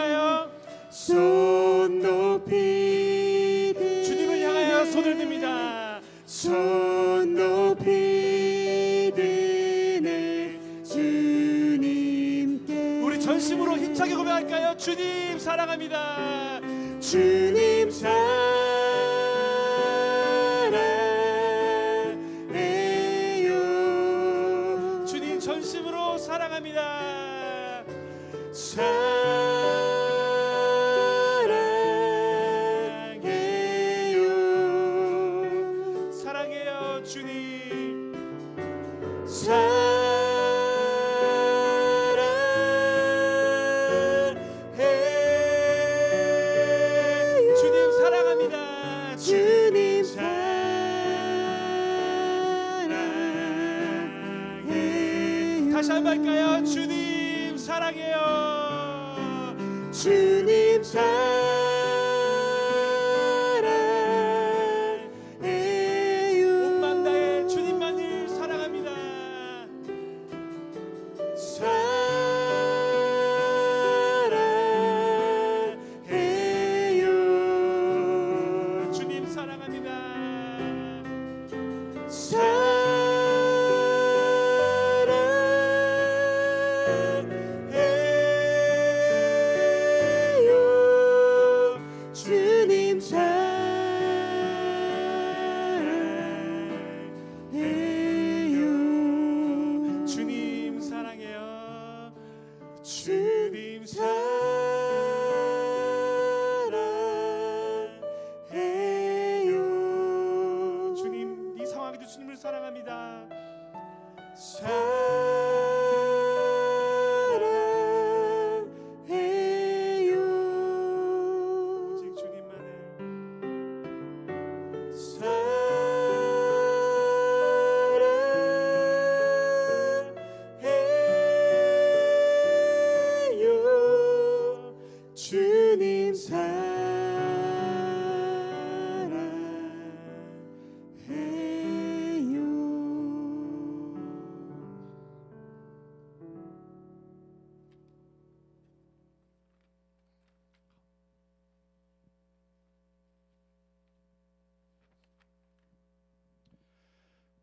할까요? 손 높이 주님을 향하여 손을 듭니다. 손 높이 드네 주님께. 우리 전심으로 힘차게 고백할까요? 주님 사랑합니다. 주님 사랑해요. 주님 전심으로 사랑합니다. 사랑해요. 사랑해요 주님. 사랑해요. 주님 사랑합니다. 주님 사랑해요. 다시 한번 할까요? 주님 사랑해요. 주님 사랑해요. 온 맘 다해 주님만을 사랑합니다. 사랑해요. 주님 사랑합니다. 사랑해요. 주님 사랑해요. 주님 사랑해요. 주님 사랑해요. 주님 이 상황에도 주님을 사랑합니다. 사랑해요. 오직 주님만을. 사랑해요. 주님 사랑해요.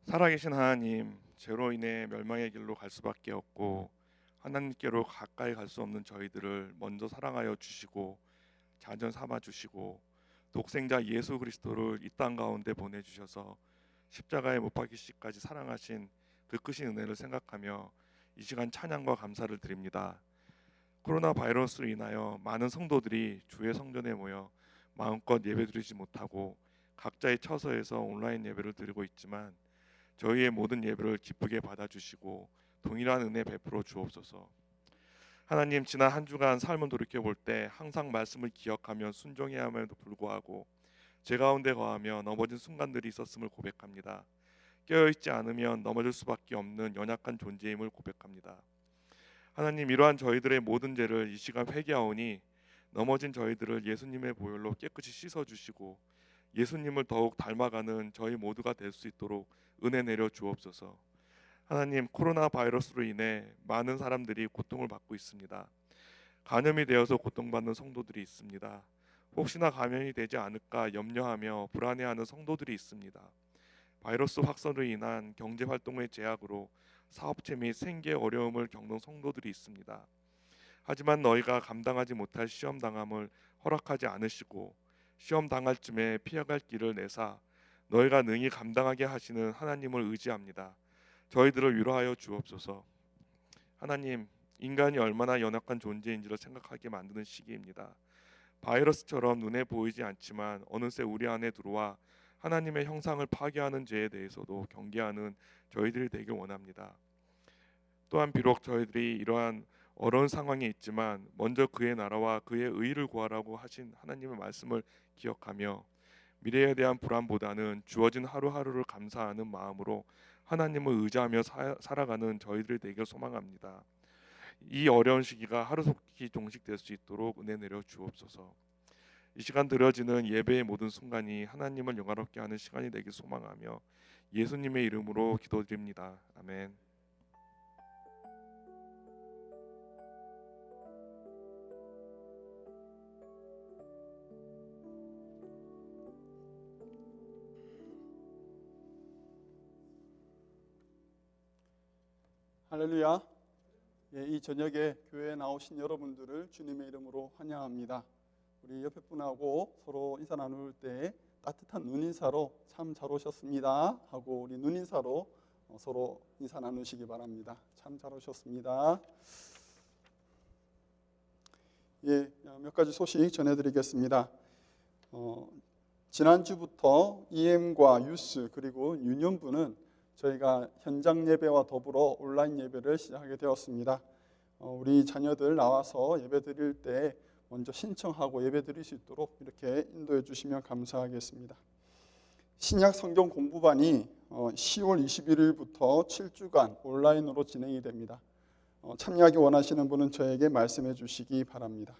살아계신 하나님, 죄로 인해 멸망의 길로 갈 수밖에 없고 하나님께로 가까이 갈 수 없는 저희들을 먼저 사랑하여 주시고 자전 삼아 주시고 독생자 예수 그리스도를 이 땅 가운데 보내주셔서 십자가에 못 박히시기까지 사랑하신 그 크신 은혜를 생각하며 이 시간 찬양과 감사를 드립니다. 코로나 바이러스로 인하여 많은 성도들이 주의 성전에 모여 마음껏 예배드리지 못하고 각자의 처소에서 온라인 예배를 드리고 있지만 저희의 모든 예배를 기쁘게 받아주시고 동일한 은혜 베풀어 주옵소서. 하나님, 지난 한 주간 삶을 돌이켜볼 때 항상 말씀을 기억하며 순종해야 함에도 불구하고 제 가운데 거하며 넘어진 순간들이 있었음을 고백합니다. 깨어있지 않으면 넘어질 수밖에 없는 연약한 존재임을 고백합니다. 하나님, 이러한 저희들의 모든 죄를 이 시간 회개하오니 넘어진 저희들을 예수님의 보혈로 깨끗이 씻어주시고 예수님을 더욱 닮아가는 저희 모두가 될 수 있도록 은혜 내려 주옵소서. 하나님, 코로나 바이러스로 인해 많은 사람들이 고통을 받고 있습니다. 감염이 되어서 고통받는 성도들이 있습니다. 혹시나 감염이 되지 않을까 염려하며 불안해하는 성도들이 있습니다. 바이러스 확산으로 인한 경제활동의 제약으로 사업체 및 생계의 어려움을 겪는 성도들이 있습니다. 하지만 너희가 감당하지 못할 시험 당함을 허락하지 않으시고 시험 당할 쯤에 피해갈 길을 내사 너희가 능히 감당하게 하시는 하나님을 의지합니다. 저희들을 위로하여 주옵소서. 하나님, 인간이 얼마나 연약한 존재인지를 생각하게 만드는 시기입니다. 바이러스처럼 눈에 보이지 않지만 어느새 우리 안에 들어와 하나님의 형상을 파괴하는 죄에 대해서도 경계하는 저희들이 되길 원합니다. 또한 비록 저희들이 이러한 어려운 상황에 있지만 먼저 그의 나라와 그의 의를 구하라고 하신 하나님의 말씀을 기억하며 미래에 대한 불안보다는 주어진 하루하루를 감사하는 마음으로 하나님을 의지하며 살아가는 저희들이 되길 소망합니다. 이 어려운 시기가 하루속히 종식될 수 있도록 은혜 내려 주옵소서. 이 시간 드려지는 예배의 모든 순간이 하나님을 영화롭게 하는 시간이 되길 소망하며 예수님의 이름으로 기도드립니다. 아멘. 할렐루야. 예, 이 저녁에 교회에 나오신 여러분들을 주님의 이름으로 환영합니다. 우리 옆에 분하고 서로 인사 나눌 때 따뜻한 눈인사로 참 잘 오셨습니다 하고 우리 눈인사로 서로 인사 나누시기 바랍니다. 참 잘 오셨습니다. 예, 몇 가지 소식 전해드리겠습니다. 지난주부터 EM과 유스 그리고 유년부는 저희가 현장 예배와 더불어 온라인 예배를 시작하게 되었습니다. 우리 자녀들 나와서 예배 드릴 때 먼저 신청하고 예배 드릴 수 있도록 이렇게 인도해 주시면 감사하겠습니다. 신약 성경 공부반이 10월 21일부터 7주간 온라인으로 진행이 됩니다. 참여하기 원하시는 분은 저에게 말씀해 주시기 바랍니다.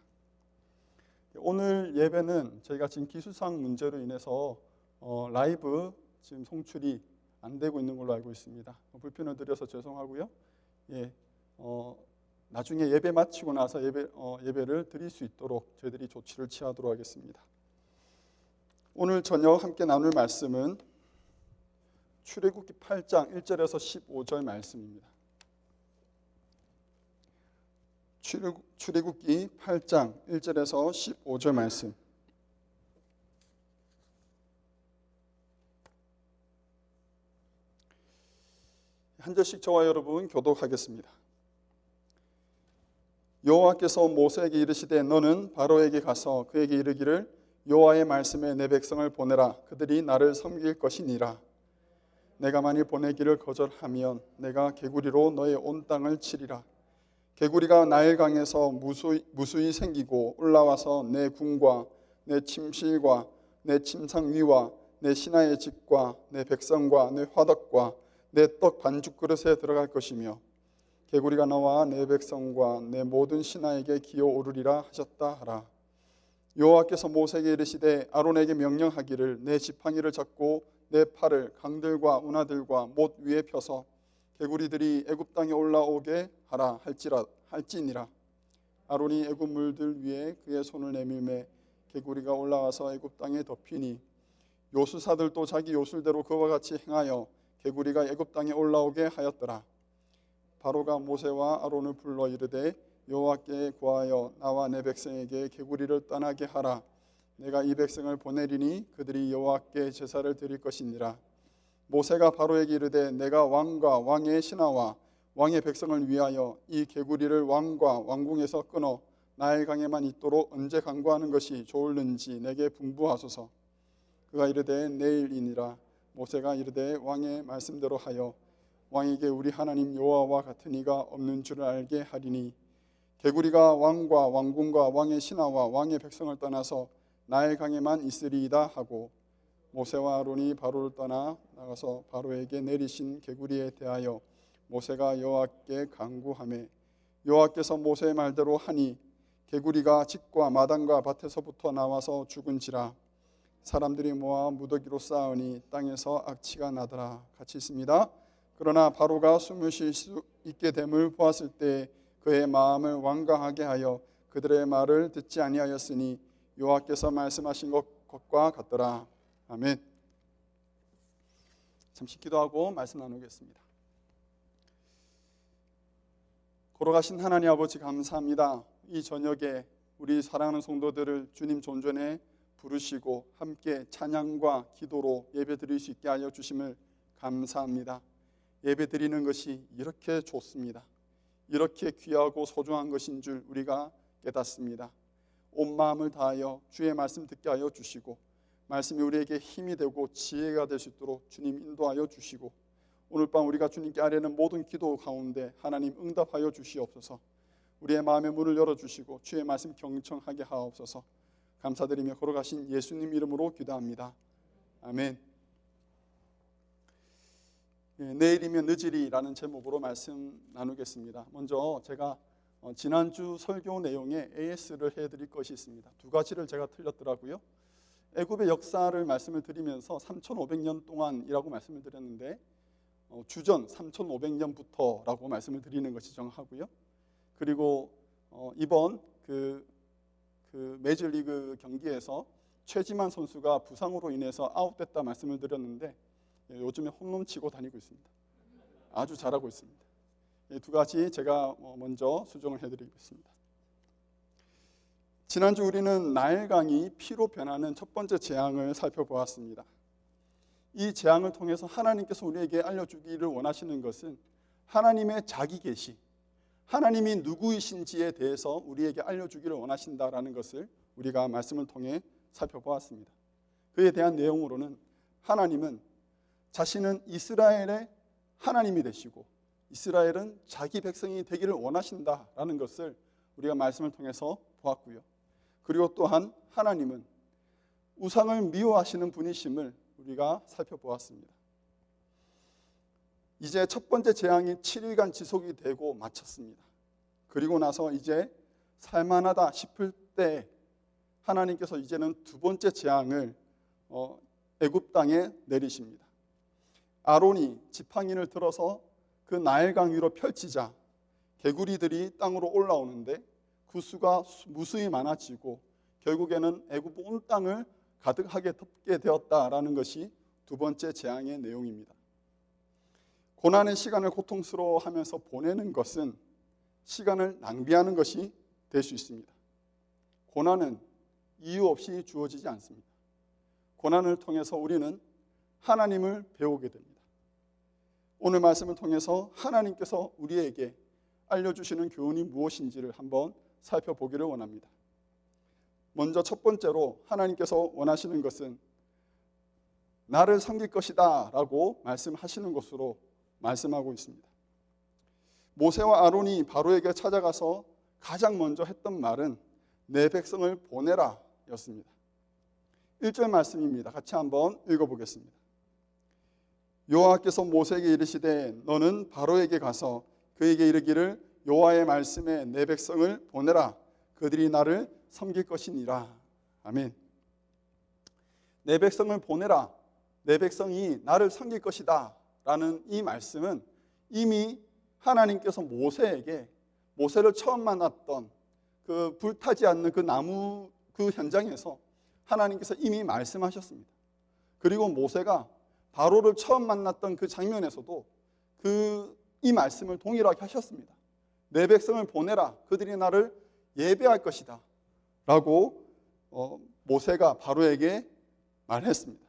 오늘 예배는 저희가 지금 기술상 문제로 인해서 라이브 지금 송출이 안 되고 있는 걸로 알고 있습니다. 불편을 드려서 죄송하고요. 예, 나중에 예배 마치고 나서 예배를 드릴 수 있도록 저희들이 조치를 취하도록 하겠습니다. 오늘 저녁 함께 나눌 말씀은 출애굽기 8장 1절에서 15절 말씀입니다. 출애굽기 8장 1절에서 15절 말씀. 한 절씩 저와 여러분 교독하겠습니다. 여호와께서 모세에게 이르시되 너는 바로에게 가서 그에게 이르기를 여호와의 말씀에 내 백성을 보내라. 그들이 나를 섬길 것이니라. 내가 만일 보내기를 거절하면 내가 개구리로 너의 온 땅을 치리라. 개구리가 나일강에서 무수히 생기고 올라와서 내 궁과 내 침실과 내 침상 위와 내 신하의 집과 내 백성과 내 화덕과 내 떡 반죽 그릇에 들어갈 것이며 개구리가 나와 내 백성과 내 모든 신하에게 기어오르리라 하셨다 하라. 여호와께서 모세에게 이르시되 아론에게 명령하기를 내 지팡이를 잡고 내 팔을 강들과 운하들과 못 위에 펴서 개구리들이 애굽 땅에 올라오게 하라 할지니라. 아론이 애굽 물들 위에 그의 손을 내밀매 개구리가 올라와서 애굽 땅에 덮이니 요술사들도 자기 요술대로 그와 같이 행하여 개구리가 애굽 땅에 올라오게 하였더라. 바로가 모세와 아론을 불러 이르되 여호와께 구하여 나와 내 백성에게 개구리를 떠나게 하라. 내가 이 백성을 보내리니 그들이 여호와께 제사를 드릴 것이니라. 모세가 바로에게 이르되 내가 왕과 왕의 신하와 왕의 백성을 위하여 이 개구리를 왕과 왕궁에서 끊어 나일강에만 있도록 언제 강구하는 것이 좋을는지 내게 분부하소서. 그가 이르되 내일이니라. 모세가 이르되 왕의 말씀대로 하여 왕에게 우리 하나님 여호와와 같은 이가 없는 줄을 알게 하리니 개구리가 왕과 왕궁과 왕의 신하와 왕의 백성을 떠나서 나일강에만 있으리이다 하고 모세와 아론이 바로를 떠나 나가서 바로에게 내리신 개구리에 대하여 모세가 여호와께 간구하매 여호와께서 모세의 말대로 하니 개구리가 집과 마당과 밭에서부터 나와서 죽은지라. 사람들이 모아 무더기로 쌓으니 땅에서 악취가 나더라. 같이 있습니다. 그러나 바로가 숨을 쉴 수 있게 됨을 보았을 때 그의 마음을 완강하게 하여 그들의 말을 듣지 아니하였으니 여호와께서 말씀하신 것과 같더라. 아멘. 잠시 기도하고 말씀 나누겠습니다. 걸어가신 하나님 아버지 감사합니다. 이 저녁에 우리 사랑하는 성도들을 주님 존전에 부르시고 함께 찬양과 기도로 예배 드릴 수 있게 하여 주심을 감사합니다. 예배 드리는 것이 이렇게 좋습니다. 이렇게 귀하고 소중한 것인 줄 우리가 깨닫습니다. 온 마음을 다하여 주의 말씀 듣게 하여 주시고 말씀이 우리에게 힘이 되고 지혜가 될 수 있도록 주님 인도하여 주시고 오늘 밤 우리가 주님께 아뢰는 모든 기도 가운데 하나님 응답하여 주시옵소서. 우리의 마음의 문을 열어주시고 주의 말씀 경청하게 하옵소서. 감사드리며 걸어가신 예수님 이름으로 기도합니다. 아멘. 내일이면 늦으리라는 제목으로 말씀 나누겠습니다. 먼저 제가 지난주 설교 내용에 AS를 해드릴 것이 있습니다. 두 가지를 제가 틀렸더라고요. 애굽의 역사를 말씀을 드리면서 3,500년 동안이라고 말씀을 드렸는데 주전 3,500년부터라고 말씀을 드리는 것이 정하고요. 그리고 이번 그 메이저리그 경기에서 최지만 선수가 부상으로 인해서 아웃됐다 말씀을 드렸는데 요즘에 홈런 치고 다니고 있습니다. 아주 잘하고 있습니다. 이 두 가지 제가 먼저 수정을 해드리겠습니다. 지난주 우리는 나일강이 피로 변하는 첫 번째 재앙을 살펴보았습니다. 이 재앙을 통해서 하나님께서 우리에게 알려주기를 원하시는 것은 하나님의 자기 계시, 하나님이 누구이신지에 대해서 우리에게 알려주기를 원하신다라는 것을 우리가 말씀을 통해 살펴보았습니다. 그에 대한 내용으로는 하나님은 자신은 이스라엘의 하나님이 되시고 이스라엘은 자기 백성이 되기를 원하신다라는 것을 우리가 말씀을 통해서 보았고요. 그리고 또한 하나님은 우상을 미워하시는 분이심을 우리가 살펴보았습니다. 이제 첫 번째 재앙이 7일간 지속이 되고 마쳤습니다. 그리고 나서 이제 살만하다 싶을 때 하나님께서 이제는 두 번째 재앙을 애굽 땅에 내리십니다. 아론이 지팡이를 들어서 그 나일강 위로 펼치자 개구리들이 땅으로 올라오는데 그 수가 무수히 많아지고 결국에는 애굽 온 땅을 가득하게 덮게 되었다라는 것이 두 번째 재앙의 내용입니다. 고난의 시간을 고통스러워하면서 보내는 것은 시간을 낭비하는 것이 될 수 있습니다. 고난은 이유 없이 주어지지 않습니다. 고난을 통해서 우리는 하나님을 배우게 됩니다. 오늘 말씀을 통해서 하나님께서 우리에게 알려주시는 교훈이 무엇인지를 한번 살펴보기를 원합니다. 먼저 첫 번째로 하나님께서 원하시는 것은 나를 섬길 것이다 라고 말씀하시는 것으로 말씀하고 있습니다. 모세와 아론이 바로에게 찾아가서 가장 먼저 했던 말은 내 백성을 보내라 였습니다. 1절 말씀입니다. 같이 한번 읽어보겠습니다. 여호와께서 모세에게 이르시되 너는 바로에게 가서 그에게 이르기를 여호와의 말씀에 내 백성을 보내라 그들이 나를 섬길 것이니라. 아멘. 내 백성을 보내라, 내 백성이 나를 섬길 것이다 라는 이 말씀은 이미 하나님께서 모세에게, 모세를 처음 만났던 그 불타지 않는 그 나무 그 현장에서 하나님께서 이미 말씀하셨습니다. 그리고 모세가 바로를 처음 만났던 그 장면에서도 이 말씀을 동일하게 하셨습니다. 내 백성을 보내라, 그들이 나를 예배할 것이다 라고 모세가 바로에게 말했습니다.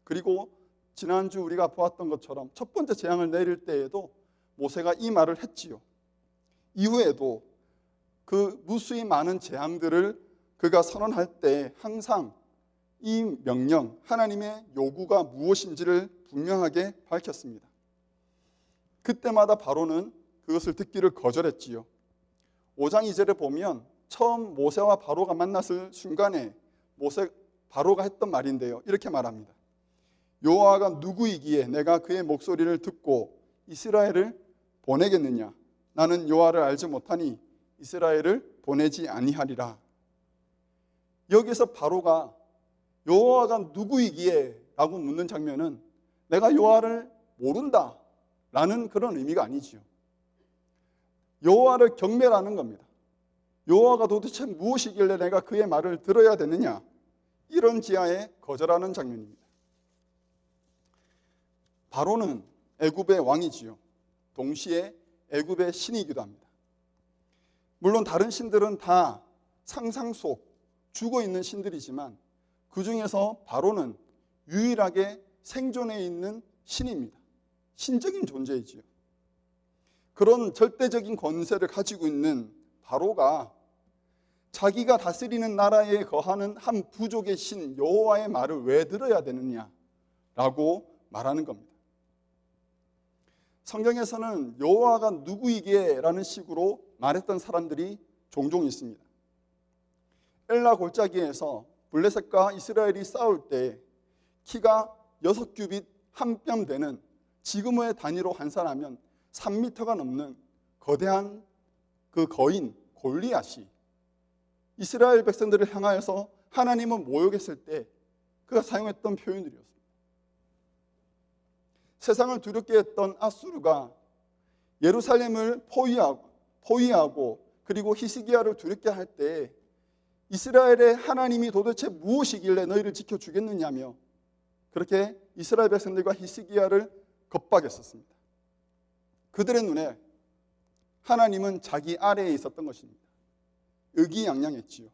그리고 지난주 우리가 보았던 것처럼 첫 번째 재앙을 내릴 때에도 모세가 이 말을 했지요. 이후에도 그 무수히 많은 재앙들을 그가 선언할 때 항상 이 명령, 하나님의 요구가 무엇인지를 분명하게 밝혔습니다. 그때마다 바로는 그것을 듣기를 거절했지요. 5장 2절에 보면 처음 모세와 바로가 만났을 순간에 바로가 했던 말인데요. 이렇게 말합니다. 여호와가 누구이기에 내가 그의 목소리를 듣고 이스라엘을 보내겠느냐? 나는 여호와를 알지 못하니 이스라엘을 보내지 아니하리라. 여기서 바로가 여호와가 누구이기에 라고 묻는 장면은 내가 여호와를 모른다 라는 그런 의미가 아니지요. 여호와를 경멸하는 겁니다. 여호와가 도대체 무엇이길래 내가 그의 말을 들어야 되느냐, 이런 지하에 거절하는 장면입니다. 바로는 애굽의 왕이지요. 동시에 애굽의 신이기도 합니다. 물론 다른 신들은 다 상상 속 죽어있는 신들이지만 그 중에서 바로는 유일하게 생존해 있는 신입니다. 신적인 존재이지요. 그런 절대적인 권세를 가지고 있는 바로가 자기가 다스리는 나라에 거하는 한 부족의 신 여호와의 말을 왜 들어야 되느냐라고 말하는 겁니다. 성경에서는 여호와가 누구이기에 라는 식으로 말했던 사람들이 종종 있습니다. 엘라 골짜기에서 블레셋과 이스라엘이 싸울 때 키가 6규빗 한 뼘 되는 지금의 단위로 환산하면 3m가 넘는 거대한 그 거인 골리앗이 이스라엘 백성들을 향하여서 하나님을 모욕했을 때 그가 사용했던 표현들이었습니다. 세상을 두렵게 했던 아수르가 예루살렘을 포위하고 그리고 히스기야를 두렵게 할 때 이스라엘의 하나님이 도대체 무엇이길래 너희를 지켜주겠느냐며 그렇게 이스라엘 백성들과 히스기야를 겁박했었습니다. 그들의 눈에 하나님은 자기 아래에 있었던 것입니다. 의기양양했지요.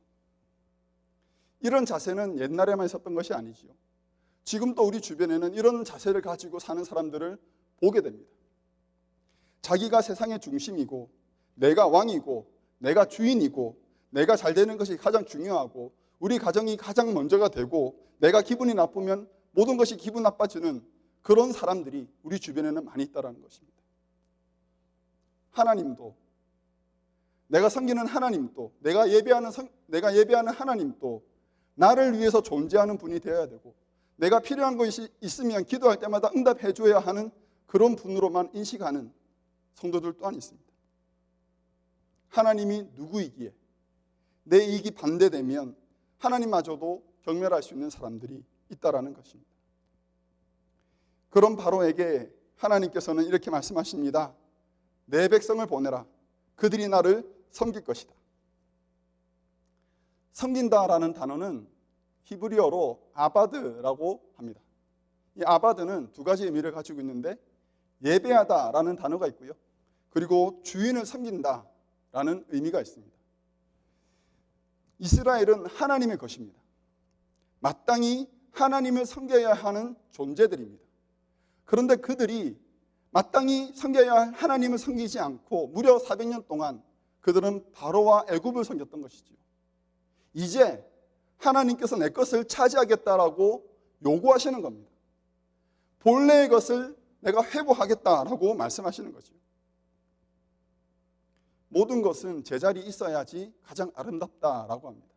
이런 자세는 옛날에만 있었던 것이 아니지요. 지금도 우리 주변에는 이런 자세를 가지고 사는 사람들을 보게 됩니다. 자기가 세상의 중심이고 내가 왕이고 내가 주인이고 내가 잘 되는 것이 가장 중요하고 우리 가정이 가장 먼저가 되고 내가 기분이 나쁘면 모든 것이 기분 나빠지는 그런 사람들이 우리 주변에는 많이 있다는 것입니다. 하나님도, 내가 섬기는 하나님도, 내가 예배하는 하나님도 나를 위해서 존재하는 분이 되어야 되고 내가 필요한 것이 있으면 기도할 때마다 응답해 줘야 하는 그런 분으로만 인식하는 성도들 또한 있습니다. 하나님이 누구이기에 내 이익이 반대되면 하나님마저도 경멸할 수 있는 사람들이 있다라는 것입니다. 그런 바로에게 하나님께서는 이렇게 말씀하십니다. 내 백성을 보내라. 그들이 나를 섬길 것이다. 섬긴다라는 단어는 히브리어로 아바드라고 합니다. 이 아바드는 두 가지 의미를 가지고 있는데 예배하다라는 단어가 있고요. 그리고 주인을 섬긴다라는 의미가 있습니다. 이스라엘은 하나님의 것입니다. 마땅히 하나님을 섬겨야 하는 존재들입니다. 그런데 그들이 마땅히 섬겨야 할 하나님을 섬기지 않고 무려 400년 동안 그들은 바로와 애굽을 섬겼던 것이죠. 이제 하나님께서 내 것을 차지하겠다라고 요구하시는 겁니다. 본래의 것을 내가 회복하겠다라고 말씀하시는 거죠. 모든 것은 제자리에 있어야지 가장 아름답다라고 합니다.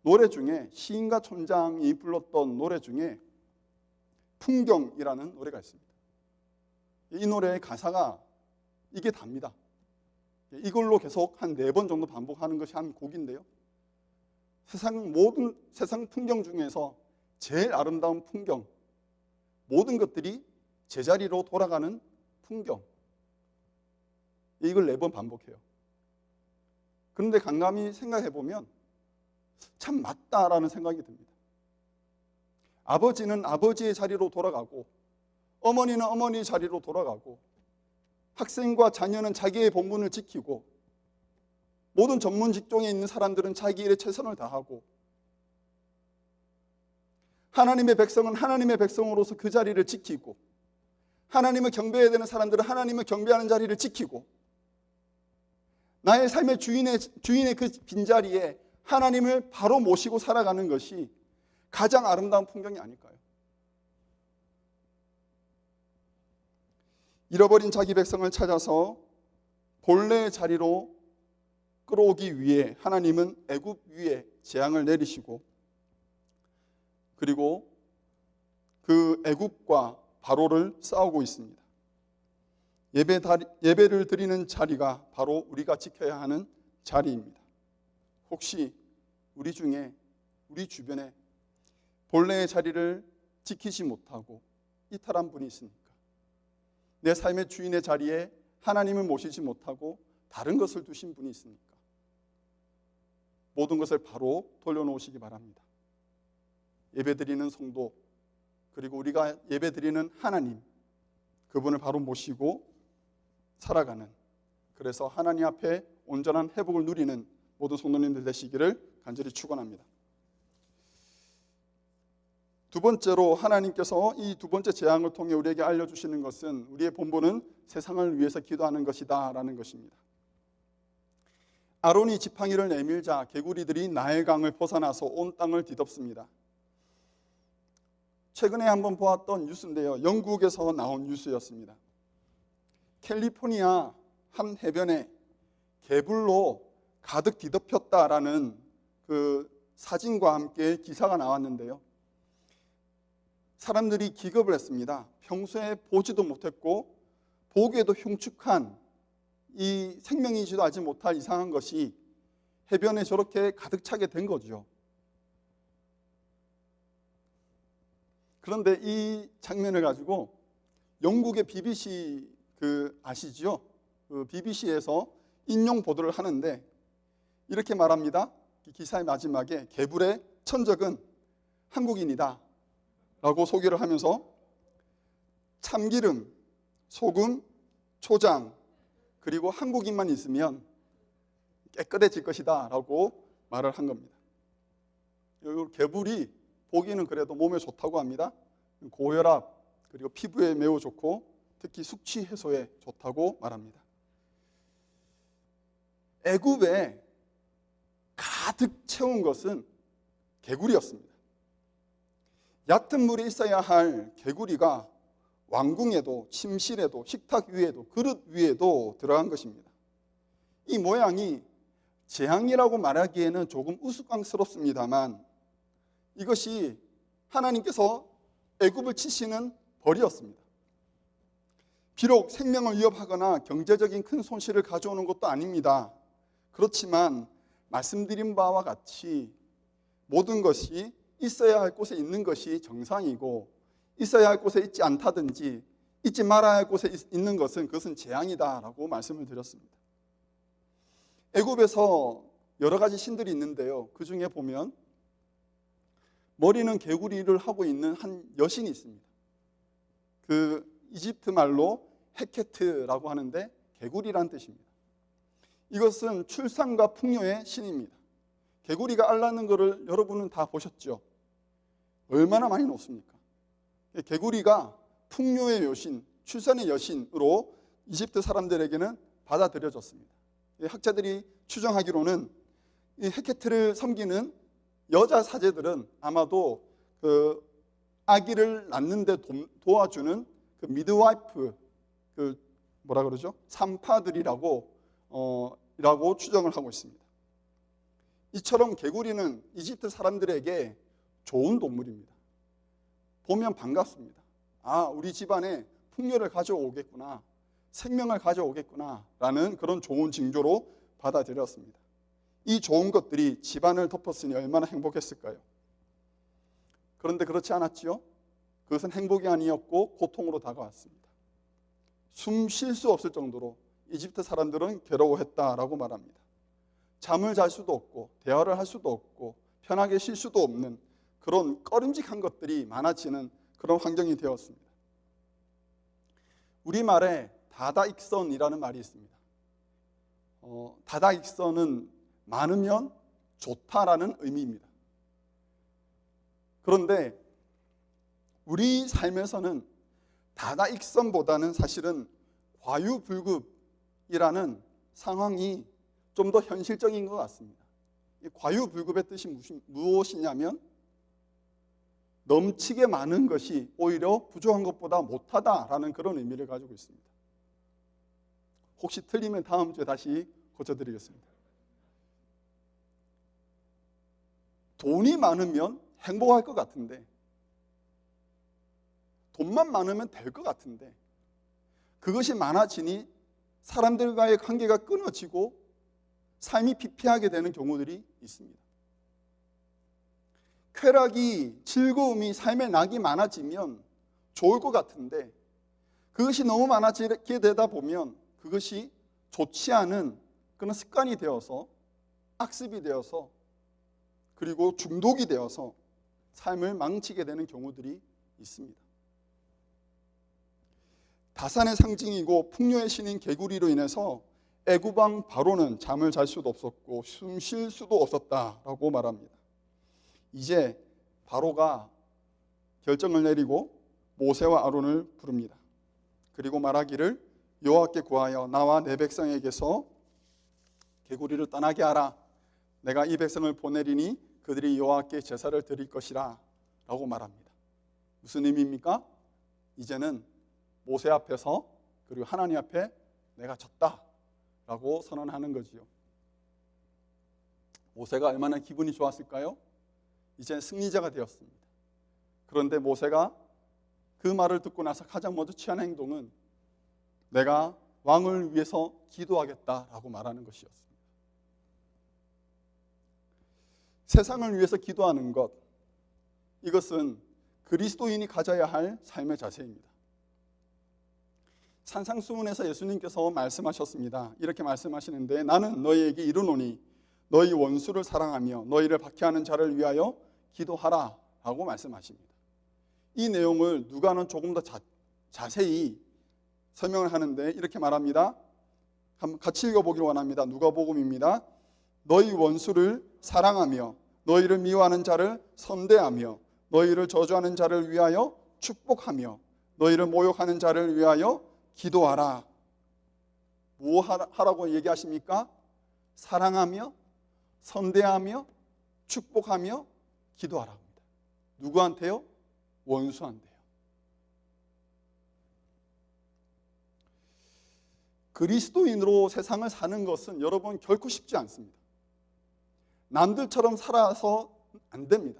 노래 중에 시인과 촌장이 불렀던 노래 중에 풍경이라는 노래가 있습니다. 이 노래의 가사가 이게 답니다. 이걸로 계속 한 4번 정도 반복하는 것이 한 곡인데요. 세상 풍경 중에서 제일 아름다운 풍경, 모든 것들이 제자리로 돌아가는 풍경, 이걸 4번 반복해요. 그런데 곰곰이 생각해 보면 참 맞다라는 생각이 듭니다. 아버지는 아버지의 자리로 돌아가고 어머니는 어머니의 자리로 돌아가고 학생과 자녀는 자기의 본분을 지키고 모든 전문 직종에 있는 사람들은 자기 일에 최선을 다하고 하나님의 백성은 하나님의 백성으로서 그 자리를 지키고 하나님을 경배해야 되는 사람들은 하나님을 경배하는 자리를 지키고 나의 삶의 주인의 그 빈자리에 하나님을 바로 모시고 살아가는 것이 가장 아름다운 풍경이 아닐까요? 잃어버린 자기 백성을 찾아서 본래의 자리로 끌어오기 위해 하나님은 애굽 위에 재앙을 내리시고 그리고 그 애굽과 바로를 싸우고 있습니다. 예배를 드리는 자리가 바로 우리가 지켜야 하는 자리입니다. 혹시 우리 중에 우리 주변에 본래의 자리를 지키지 못하고 이탈한 분이 있습니까? 내 삶의 주인의 자리에 하나님을 모시지 못하고 다른 것을 두신 분이 있습니까? 모든 것을 바로 돌려놓으시기 바랍니다. 예배드리는 성도 그리고 우리가 예배드리는 하나님, 그분을 바로 모시고 살아가는, 그래서 하나님 앞에 온전한 회복을 누리는 모든 성도님들 되시기를 간절히 축원합니다. 두 번째로 하나님께서 이 두 번째 재앙을 통해 우리에게 알려주시는 것은 우리의 본분은 세상을 위해서 기도하는 것이다 라는 것입니다. 아론이 지팡이를 내밀자 개구리들이 나일강을 벗어나서 온 땅을 뒤덮습니다. 최근에 한번 보았던 뉴스인데요, 영국에서 나온 뉴스였습니다. 캘리포니아 한 해변에 개불로 가득 뒤덮였다라는 그 사진과 함께 기사가 나왔는데요, 사람들이 기겁을 했습니다. 평소에 보지도 못했고 보기에도 흉측한 이 생명이지도 하지 못할 이상한 것이 해변에 저렇게 가득 차게 된 거죠. 그런데 이 장면을 가지고 영국의 BBC 아시죠? 그 BBC에서 인용 보도를 하는데 이렇게 말합니다. 기사의 마지막에 개불의 천적은 한국인이다 라고 소개를 하면서 참기름, 소금, 초장, 그리고 한국인만 있으면 깨끗해질 것이다 라고 말을 한 겁니다. 개불이 보기는 그래도 몸에 좋다고 합니다. 고혈압 그리고 피부에 매우 좋고 특히 숙취 해소에 좋다고 말합니다. 애굽에 가득 채운 것은 개구리였습니다. 얕은 물이 있어야 할 개구리가 왕궁에도 침실에도 식탁 위에도 그릇 위에도 들어간 것입니다. 이 모양이 재앙이라고 말하기에는 조금 우스꽝스럽습니다만 이것이 하나님께서 애굽을 치시는 벌이었습니다. 비록 생명을 위협하거나 경제적인 큰 손실을 가져오는 것도 아닙니다. 그렇지만 말씀드린 바와 같이 모든 것이 있어야 할 곳에 있는 것이 정상이고 있어야 할 곳에 있지 않다든지 있지 말아야 할 곳에 있는 것은 그것은 재앙이다라고 말씀을 드렸습니다. 애굽에서 여러 가지 신들이 있는데요. 그 중에 보면 머리는 개구리를 하고 있는 한 여신이 있습니다. 그 이집트 말로 헤케트라고 하는데 개구리라는 뜻입니다. 이것은 출산과 풍요의 신입니다. 개구리가 앓는 것을 여러분은 다 보셨죠? 얼마나 많이 높습니까? 개구리가 풍요의 여신, 출산의 여신으로 이집트 사람들에게는 받아들여졌습니다. 학자들이 추정하기로는 이 헤케트를 섬기는 여자 사제들은 아마도 그 아기를 낳는 데 도와주는 그 미드와이프, 그 뭐라 그러죠? 산파들이라고 추정을 하고 있습니다. 이처럼 개구리는 이집트 사람들에게 좋은 동물입니다. 보면 반갑습니다. 아, 우리 집안에 풍요를 가져오겠구나, 생명을 가져오겠구나 라는 그런 좋은 징조로 받아들였습니다. 이 좋은 것들이 집안을 덮었으니 얼마나 행복했을까요? 그런데 그렇지 않았지요? 그것은 행복이 아니었고 고통으로 다가왔습니다. 숨 쉴 수 없을 정도로 이집트 사람들은 괴로워했다라고 말합니다. 잠을 잘 수도 없고 대화를 할 수도 없고 편하게 쉴 수도 없는 그런 꺼림직한 것들이 많아지는 그런 환경이 되었습니다. 우리말에 다다익선이라는 말이 있습니다. 다다익선은 많으면 좋다라는 의미입니다. 그런데 우리 삶에서는 다다익선보다는 사실은 과유불급이라는 상황이 좀 더 현실적인 것 같습니다. 이 과유불급의 뜻이 무엇이냐면 넘치게 많은 것이 오히려 부족한 것보다 못하다라는 그런 의미를 가지고 있습니다. 혹시 틀리면 다음 주에 다시 고쳐드리겠습니다. 돈이 많으면 행복할 것 같은데, 돈만 많으면 될 것 같은데, 그것이 많아지니 사람들과의 관계가 끊어지고 삶이 피폐하게 되는 경우들이 있습니다. 쾌락이, 즐거움이 삶의 낙이 많아지면 좋을 것 같은데 그것이 너무 많아지게 되다 보면 그것이 좋지 않은 그런 습관이 되어서 악습이 되어서 그리고 중독이 되어서 삶을 망치게 되는 경우들이 있습니다. 다산의 상징이고 풍요의 신인 개구리로 인해서 애굽왕 바로는 잠을 잘 수도 없었고 숨 쉴 수도 없었다라고 말합니다. 이제 바로가 결정을 내리고 모세와 아론을 부릅니다. 그리고 말하기를 여호와께 구하여 나와 내 백성에게서 개구리를 떠나게 하라. 내가 이 백성을 보내리니 그들이 여호와께 제사를 드릴 것이라 라고 말합니다. 무슨 의미입니까? 이제는 모세 앞에서 그리고 하나님 앞에 내가 졌다 라고 선언하는 거지요. 모세가 얼마나 기분이 좋았을까요? 이제 승리자가 되었습니다. 그런데 모세가 그 말을 듣고 나서 가장 먼저 취한 행동은 내가 왕을 위해서 기도하겠다라고 말하는 것이었습니다. 세상을 위해서 기도하는 것, 이것은 그리스도인이 가져야 할 삶의 자세입니다. 산상수훈에서 예수님께서 말씀하셨습니다. 이렇게 말씀하시는데 나는 너희에게 이르노니 너희 원수를 사랑하며 너희를 박해하는 자를 위하여 기도하라 라고 말씀하십니다. 이 내용을 누가는 조금 더 자세히 설명을 하는데 이렇게 말합니다. 한번 같이 읽어보기를 원합니다. 누가복음입니다. 너희 원수를 사랑하며 너희를 미워하는 자를 선대하며 너희를 저주하는 자를 위하여 축복하며 너희를 모욕하는 자를 위하여 기도하라. 뭐 하라고 얘기하십니까? 사랑하며 선대하며 축복하며 기도하라 합니다. 누구한테요? 원수한테요. 그리스도인으로 세상을 사는 것은 여러분 결코 쉽지 않습니다. 남들처럼 살아서 안 됩니다.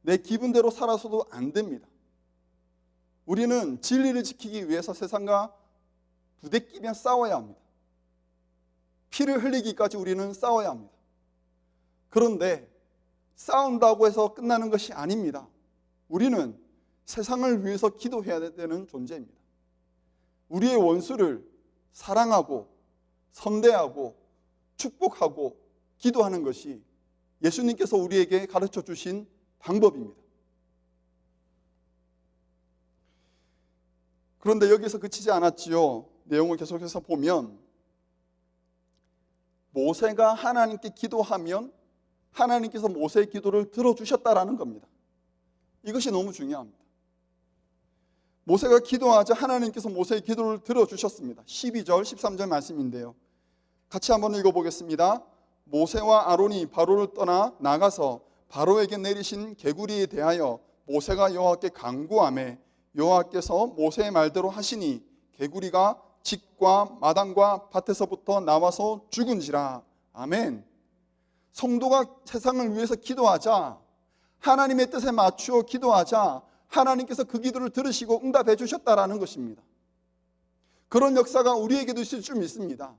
내 기분대로 살아서도 안 됩니다. 우리는 진리를 지키기 위해서 세상과 부대끼며 싸워야 합니다. 피를 흘리기까지 우리는 싸워야 합니다. 그런데 싸운다고 해서 끝나는 것이 아닙니다. 우리는 세상을 위해서 기도해야 되는 존재입니다. 우리의 원수를 사랑하고 선대하고 축복하고 기도하는 것이 예수님께서 우리에게 가르쳐 주신 방법입니다. 그런데 여기서 그치지 않았지요. 내용을 계속해서 보면 모세가 하나님께 기도하면 하나님께서 모세의 기도를 들어주셨다라는 겁니다. 이것이 너무 중요합니다. 모세가 기도하자 하나님께서 모세의 기도를 들어주셨습니다. 12절 13절 말씀인데요, 같이 한번 읽어보겠습니다. 모세와 아론이 바로를 떠나 나가서 바로에게 내리신 개구리에 대하여 모세가 여호와께 간구하매 여호와께서 모세의 말대로 하시니 개구리가 집과 마당과 밭에서부터 나와서 죽은지라. 아멘. 성도가 세상을 위해서 기도하자, 하나님의 뜻에 맞추어 기도하자 하나님께서 그 기도를 들으시고 응답해 주셨다라는 것입니다. 그런 역사가 우리에게도 있을 줄 믿습니다.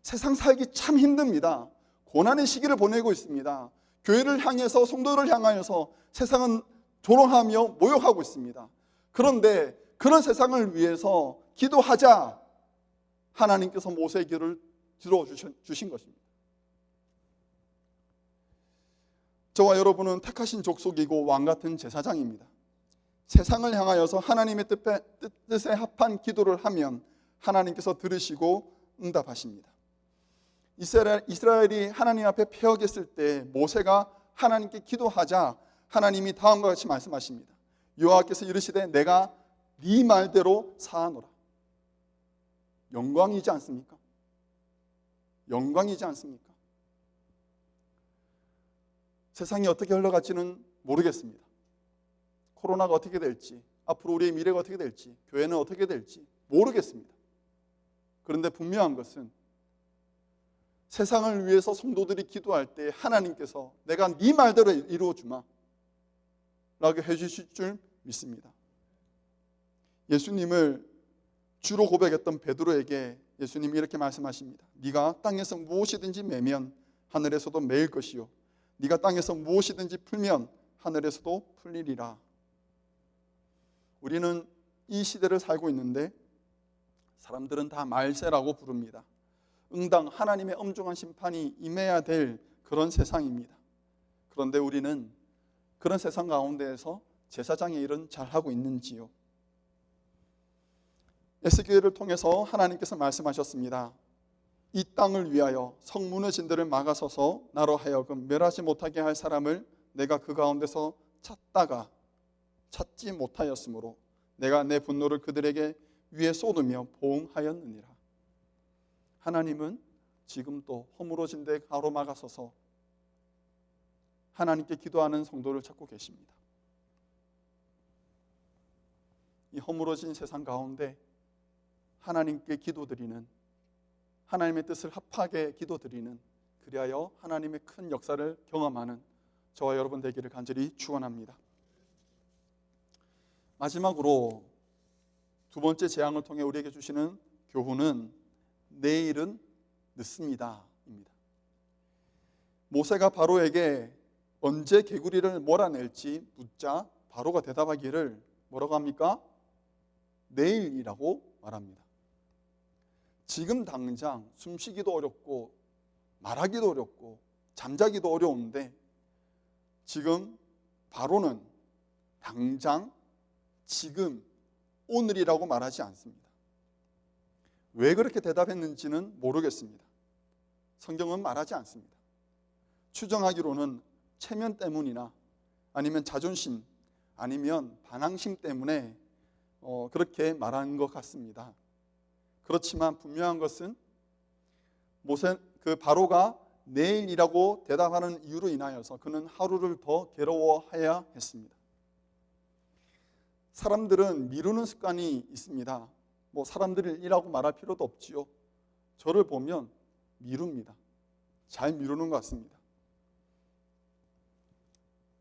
세상 살기 참 힘듭니다. 고난의 시기를 보내고 있습니다. 교회를 향해서, 성도를 향하여서 세상은 조롱하며 모욕하고 있습니다. 그런데 그런 세상을 위해서 기도하자 하나님께서 모세의 기도를 들어주신 것입니다. 저와 여러분은 택하신 족속이고 왕같은 제사장입니다. 세상을 향하여서 하나님의 뜻에 합한 기도를 하면 하나님께서 들으시고 응답하십니다. 이스라엘이 하나님 앞에 패역했을 때 모세가 하나님께 기도하자 하나님이 다음과 같이 말씀하십니다. 여호와께서 이르시되 내가 네 말대로 사하노라. 영광이지 않습니까? 영광이지 않습니까? 세상이 어떻게 흘러갈지는 모르겠습니다. 코로나가 어떻게 될지, 앞으로 우리의 미래가 어떻게 될지, 교회는 어떻게 될지 모르겠습니다. 그런데 분명한 것은 세상을 위해서 성도들이 기도할 때 하나님께서 내가 네 말대로 이루어주마 라고 해주실 줄 믿습니다. 예수님을 주로 고백했던 베드로에게 예수님이 이렇게 말씀하십니다. 네가 땅에서 무엇이든지 매면 하늘에서도 매일 것이요 네가 땅에서 무엇이든지 풀면 하늘에서도 풀리리라. 우리는 이 시대를 살고 있는데 사람들은 다 말세라고 부릅니다. 응당 하나님의 엄중한 심판이 임해야 될 그런 세상입니다. 그런데 우리는 그런 세상 가운데에서 제사장의 일은 잘하고 있는지요? 에스겔을 통해서 하나님께서 말씀하셨습니다. 이 땅을 위하여 성 무너진 데를 막아서서 나로 하여금 멸하지 못하게 할 사람을 내가 그 가운데서 찾다가 찾지 못하였으므로 내가 내 분노를 그들에게 위에 쏟으며 보응하였느니라. 하나님은 지금도 허물어진 데 가로막아서서 하나님께 기도하는 성도를 찾고 계십니다. 이 허물어진 세상 가운데 하나님께 기도드리는, 하나님의 뜻을 합하게 기도드리는, 그리하여 하나님의 큰 역사를 경험하는 저와 여러분 되기를 간절히 축원합니다. 마지막으로 두 번째 재앙을 통해 우리에게 주시는 교훈은 내일은 늦습니다 입니다. 모세가 바로에게 언제 개구리를 몰아낼지 묻자 바로가 대답하기를 뭐라고 합니까? 내일이라고 말합니다. 지금 당장 숨쉬기도 어렵고 말하기도 어렵고 잠자기도 어려운데 지금 바로는 당장, 지금, 오늘이라고 말하지 않습니다. 왜 그렇게 대답했는지는 모르겠습니다. 성경은 말하지 않습니다. 추정하기로는 체면 때문이나 아니면 자존심 아니면 반항심 때문에 그렇게 말한 것 같습니다. 그렇지만 분명한 것은 바로가 내일이라고 대답하는 이유로 인하여서 그는 하루를 더 괴로워해야 했습니다. 사람들은 미루는 습관이 있습니다. 사람들이라고 말할 필요도 없지요. 저를 보면 미룹니다. 잘 미루는 것 같습니다.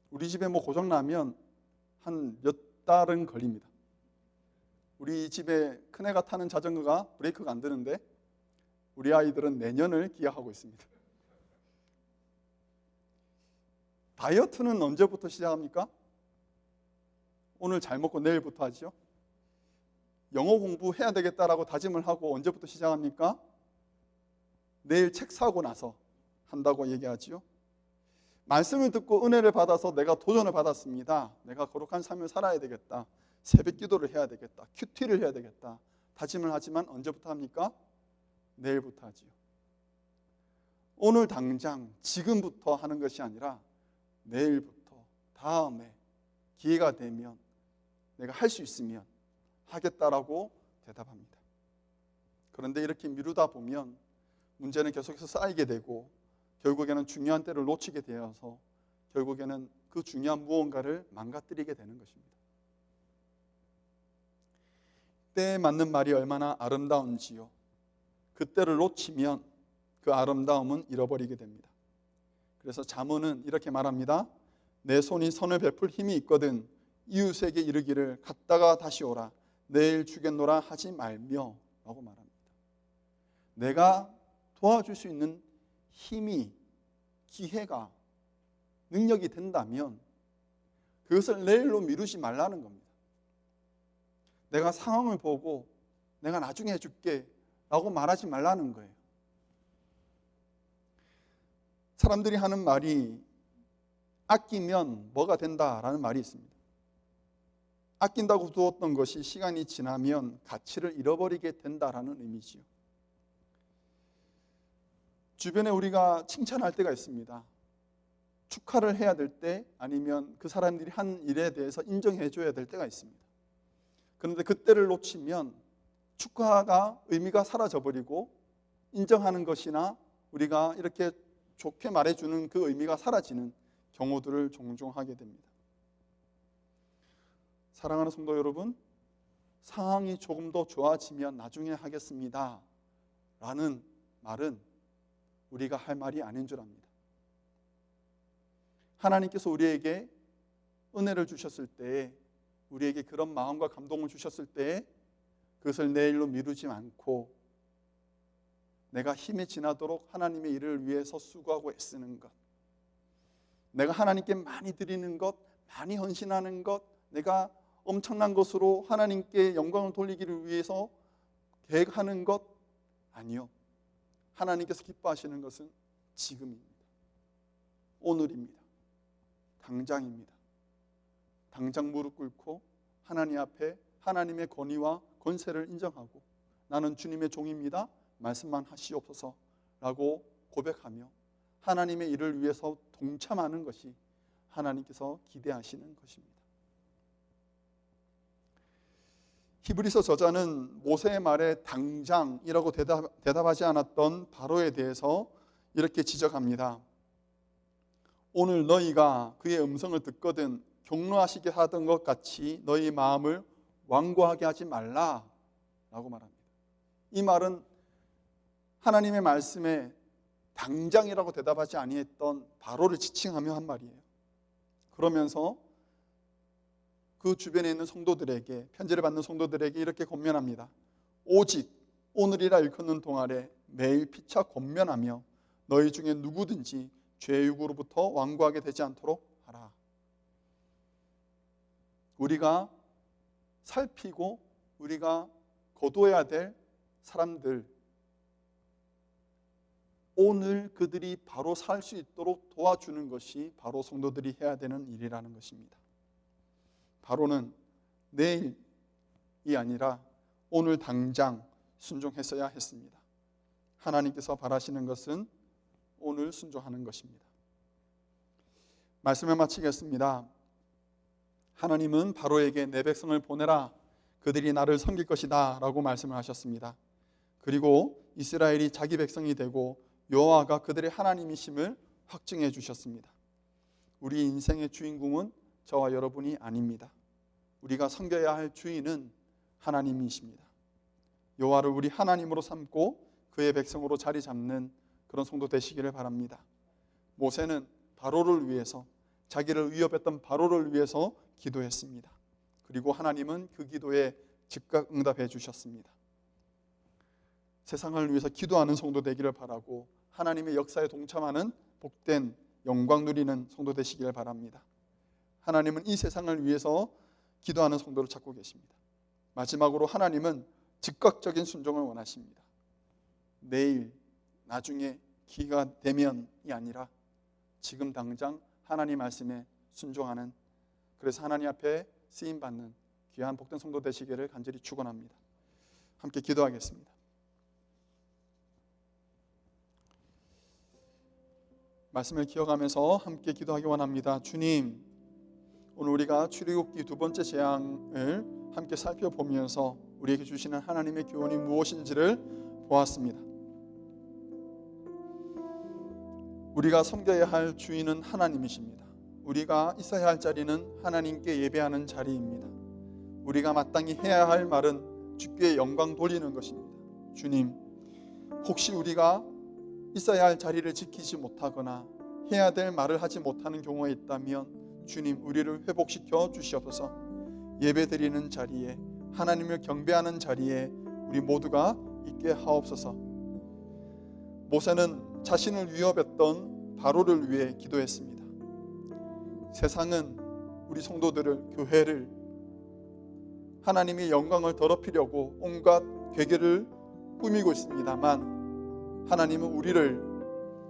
우리 집에 고장 나면 한 몇 달은 걸립니다. 우리 집에 큰애가 타는 자전거가 브레이크가 안 되는데 우리 아이들은 내년을 기약하고 있습니다. 다이어트는 언제부터 시작합니까? 오늘 잘 먹고 내일부터 하죠. 영어 공부해야 되겠다라고 다짐을 하고 언제부터 시작합니까? 내일 책 사고 나서 한다고 얘기하지요. 말씀을 듣고 은혜를 받아서 내가 도전을 받았습니다. 내가 거룩한 삶을 살아야 되겠다. 새벽 기도를 해야 되겠다. 큐티를 해야 되겠다. 다짐을 하지만 언제부터 합니까? 내일부터 하지요. 오늘 당장 지금부터 하는 것이 아니라 내일부터, 다음에 기회가 되면 내가 할 수 있으면 하겠다라고 대답합니다. 그런데 이렇게 미루다 보면 문제는 계속해서 쌓이게 되고 결국에는 중요한 때를 놓치게 되어서 결국에는 그 중요한 무언가를 망가뜨리게 되는 것입니다. 때에 맞는 말이 얼마나 아름다운지요. 그 때를 놓치면 그 아름다움은 잃어버리게 됩니다. 그래서 잠언은 이렇게 말합니다. 내 손이 선을 베풀 힘이 있거든 이웃에게 이르기를 갔다가 다시 오라 내일 주겠노라 하지 말며 라고 말합니다. 내가 도와줄 수 있는 힘이, 기회가, 능력이 된다면 그것을 내일로 미루지 말라는 겁니다. 내가 상황을 보고 내가 나중에 해줄게 라고 말하지 말라는 거예요. 사람들이 하는 말이 아끼면 뭐가 된다라는 말이 있습니다. 아낀다고 두었던 것이 시간이 지나면 가치를 잃어버리게 된다라는 의미지요. 주변에 우리가 칭찬할 때가 있습니다. 축하를 해야 될 때 아니면 그 사람들이 한 일에 대해서 인정해 줘야 될 때가 있습니다. 그런데 그때를 놓치면 축하가 의미가 사라져버리고 인정하는 것이나 우리가 이렇게 좋게 말해주는 그 의미가 사라지는 경우들을 종종 하게 됩니다. 사랑하는 성도 여러분, 상황이 조금 더 좋아지면 나중에 하겠습니다 라는 말은 우리가 할 말이 아닌 줄 압니다. 하나님께서 우리에게 은혜를 주셨을 때에 우리에게 그런 마음과 감동을 주셨을 때에 그것을 내일로 미루지 않고 내가 힘이 지나도록 하나님의 일을 위해서 수고하고 애쓰는 것, 내가 하나님께 많이 드리는 것, 많이 헌신하는 것, 내가 엄청난 것으로 하나님께 영광을 돌리기를 위해서 계획하는 것 아니요. 하나님께서 기뻐하시는 것은 지금입니다. 오늘입니다. 당장입니다. 당장 무릎 꿇고 하나님 앞에 하나님의 권위와 권세를 인정하고 나는 주님의 종입니다. 말씀만 하시옵소서 라고 고백하며 하나님의 일을 위해서 동참하는 것이 하나님께서 기대하시는 것입니다. 히브리서 저자는 모세의 말에 당장이라고 대답하지 않았던 바로에 대해서 이렇게 지적합니다. 오늘 너희가 그의 음성을 듣거든 경노하시게 하던 것 같이 너희 마음을 완고하게 하지 말라 라고 말합니다. 이 말은 하나님의 말씀에 당장이라고 대답하지 아니했던 바로를 지칭하며 한 말이에요. 그러면서 그 주변에 있는 성도들에게, 편지를 받는 성도들에게 이렇게 권면합니다. 오직 오늘이라 일컫는 동안에 매일 피차 권면하며 너희 중에 누구든지 죄육으로부터 완고하게 되지 않도록 하라. 우리가 살피고 우리가 거둬야 될 사람들, 오늘 그들이 바로 살 수 있도록 도와주는 것이 바로 성도들이 해야 되는 일이라는 것입니다. 바로는 내일이 아니라 오늘 당장 순종했어야 했습니다. 하나님께서 바라시는 것은 오늘 순종하는 것입니다. 말씀을 마치겠습니다. 하나님은 바로에게 내 백성을 보내라, 그들이 나를 섬길 것이다 라고 말씀을 하셨습니다. 그리고 이스라엘이 자기 백성이 되고 여호와가 그들의 하나님이심을 확증해 주셨습니다. 우리 인생의 주인공은 저와 여러분이 아닙니다. 우리가 섬겨야 할 주인은 하나님이십니다. 여호와를 우리 하나님으로 삼고 그의 백성으로 자리 잡는 그런 성도 되시기를 바랍니다. 모세는 바로를 위해서, 자기를 위협했던 바로를 위해서 기도했습니다. 그리고 하나님은 그 기도에 즉각 응답해 주셨습니다. 세상을 위해서 기도하는 성도 되기를 바라고 하나님의 역사에 동참하는 복된 영광 누리는 성도 되시기를 바랍니다. 하나님은 이 세상을 위해서 기도하는 성도를 찾고 계십니다. 마지막으로 하나님은 즉각적인 순종을 원하십니다. 내일, 나중에 기회가 되면이 아니라 지금 당장 하나님 말씀에 순종하는, 그래서 하나님 앞에 쓰임받는 귀한 복된 성도 되시기를 간절히 축원합니다. 함께 기도하겠습니다. 말씀을 기억하면서 함께 기도하기 원합니다. 주님, 오늘 우리가 출애굽기 두 번째 재앙을 함께 살펴보면서 우리에게 주시는 하나님의 교훈이 무엇인지를 보았습니다. 우리가 섬겨야 할 주인은 하나님이십니다. 우리가 있어야 할 자리는 하나님께 예배하는 자리입니다. 우리가 마땅히 해야 할 말은 주께 영광 돌리는 것입니다. 주님, 혹시 우리가 있어야 할 자리를 지키지 못하거나 해야 될 말을 하지 못하는 경우가 있다면 주님, 우리를 회복시켜 주시옵소서. 예배드리는 자리에, 하나님을 경배하는 자리에 우리 모두가 있게 하옵소서. 모세는 자신을 위협했던 바로를 위해 기도했습니다. 세상은 우리 성도들을, 교회를 하나님의 영광을 더럽히려고 온갖 괴계를 꾸미고 있습니다만 하나님은 우리를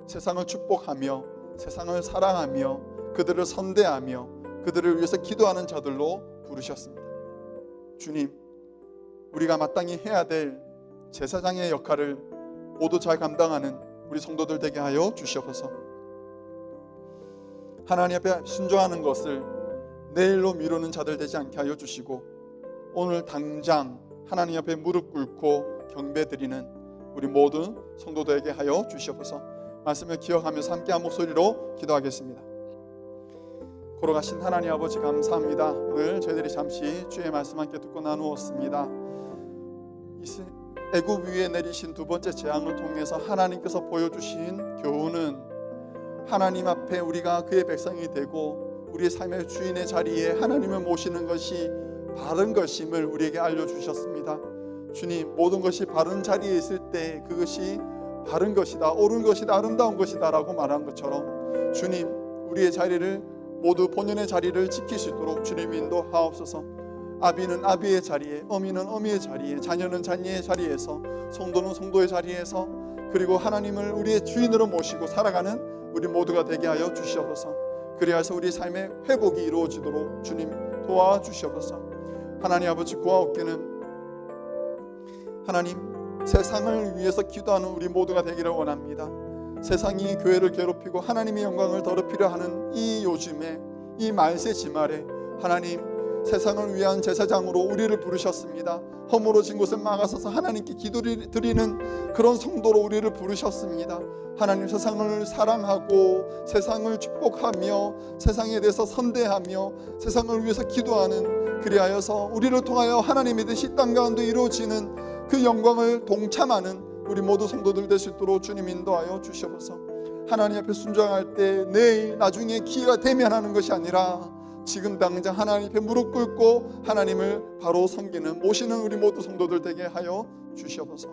세상을 축복하며 세상을 사랑하며 그들을 선대하며 그들을 위해서 기도하는 자들로 부르셨습니다. 주님, 우리가 마땅히 해야 될 제사장의 역할을 모두 잘 감당하는 우리 성도들 되게 하여 주시옵소서. 하나님 앞에 순종하는 것을 내일로 미루는 자들 되지 않게 하여 주시고 오늘 당장 하나님 앞에 무릎 꿇고 경배드리는 우리 모든 성도들에게 하여 주시옵소서. 말씀을 기억하면서 함께 한 목소리로 기도하겠습니다. 걸어가신 하나님 아버지 감사합니다. 오늘 저희들이 잠시 주의 말씀 함께 듣고 나누었습니다. 애굽 위에 내리신 두 번째 재앙을 통해서 하나님께서 보여주신 교훈은 하나님 앞에 우리가 그의 백성이 되고 우리의 삶의 주인의 자리에 하나님을 모시는 것이 바른 것임을 우리에게 알려주셨습니다. 주님, 모든 것이 바른 자리에 있을 때 그것이 바른 것이다, 옳은 것이다, 아름다운 것이다 라고 말한 것처럼 주님, 우리의 자리를 모두 본연의 자리를 지킬 수 있도록 주님 인도하옵소서. 아비는 아비의 자리에, 어미는 어미의 자리에, 자녀는 자녀의 자리에서, 성도는 성도의 자리에서, 그리고 하나님을 우리의 주인으로 모시고 살아가는 우리 모두가 되게 하여 주시옵소서. 그리하여서 우리 삶의 회복이 이루어지도록 주님 도와주시옵소서. 하나님 아버지, 구하옵기는 하나님, 세상을 위해서 기도하는 우리 모두가 되기를 원합니다. 세상이 교회를 괴롭히고 하나님의 영광을 더럽히려 하는 이 요즘에, 이 말세지말에 하나님, 세상을 위한 제사장으로 우리를 부르셨습니다. 허물어진 곳에 막아서서 하나님께 기도드리는 그런 성도로 우리를 부르셨습니다. 하나님, 세상을 사랑하고 세상을 축복하며 세상에 대해서 선대하며 세상을 위해서 기도하는, 그리하여서 우리를 통하여 하나님의 뜻이 땅 가운데 이루어지는 그 영광을 동참하는 우리 모두 성도들 될 수 있도록 주님 인도하여 주시옵소서. 하나님 앞에 순종할 때 내일 나중에 기회가 되면 하는 것이 아니라 지금 당장 하나님 앞에 무릎 꿇고 하나님을 바로 섬기는, 모시는 우리 모두 성도들 되게 하여 주시옵소서.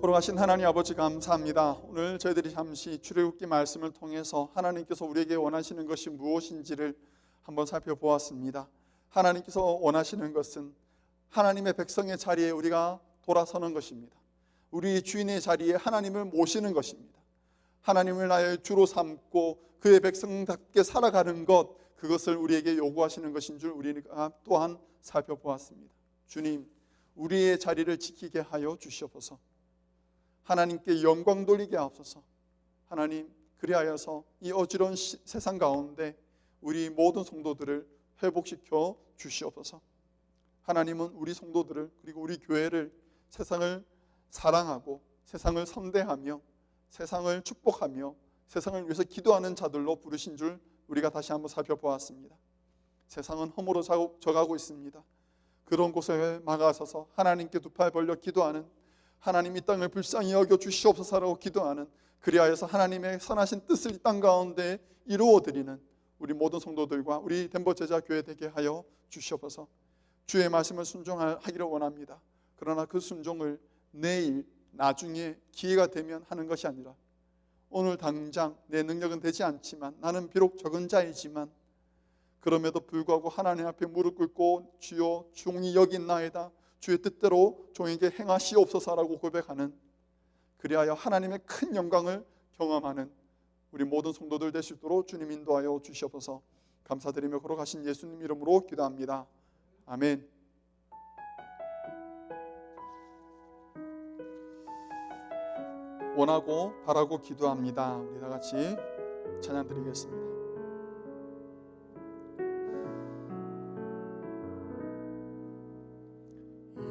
걸어가신 하나님 아버지 감사합니다. 오늘 저희들이 잠시 출애굽기 말씀을 통해서 하나님께서 우리에게 원하시는 것이 무엇인지를 한번 살펴보았습니다. 하나님께서 원하시는 것은 하나님의 백성의 자리에 우리가 돌아서는 것입니다. 우리 주인의 자리에 하나님을 모시는 것입니다. 하나님을 나의 주로 삼고 그의 백성답게 살아가는 것, 그것을 우리에게 요구하시는 것인 줄 우리가 또한 살펴보았습니다. 주님, 우리의 자리를 지키게 하여 주시옵소서. 하나님께 영광 돌리게 하옵소서. 하나님, 그리하여서 이 어지러운 세상 가운데 우리 모든 성도들을 회복시켜 주시옵소서. 하나님은 우리 성도들을, 그리고 우리 교회를 세상을 사랑하고 세상을 선대하며 세상을 축복하며 세상을 위해서 기도하는 자들로 부르신 줄 우리가 다시 한번 살펴보았습니다. 세상은 험으로 져가고 있습니다. 그런 곳을 막아서서 하나님께 두 팔 벌려 기도하는, 하나님 이 땅을 불쌍히 여겨 주시옵소서라고 기도하는, 그리하여서 하나님의 선하신 뜻을 이 땅 가운데 이루어드리는 우리 모든 성도들과 우리 덴버 제자 교회 되게 하여 주시옵소서. 주의 말씀을 순종하기를 원합니다. 그러나 그 순종을 내일, 나중에 기회가 되면 하는 것이 아니라 오늘 당장 내 능력은 되지 않지만, 나는 비록 적은 자이지만 그럼에도 불구하고 하나님 앞에 무릎 꿇고 주여 종이 여기 있나이다, 주의 뜻대로 종에게 행하시옵소서라고 고백하는, 그리하여 하나님의 큰 영광을 경험하는 우리 모든 성도들 될 수 있도록 주님 인도하여 주시옵소서. 감사드리며 걸어가신 예수님 이름으로 기도합니다. 아멘. 원하고 바라고 기도합니다. 우리 다 같이 찬양 드리겠습니다.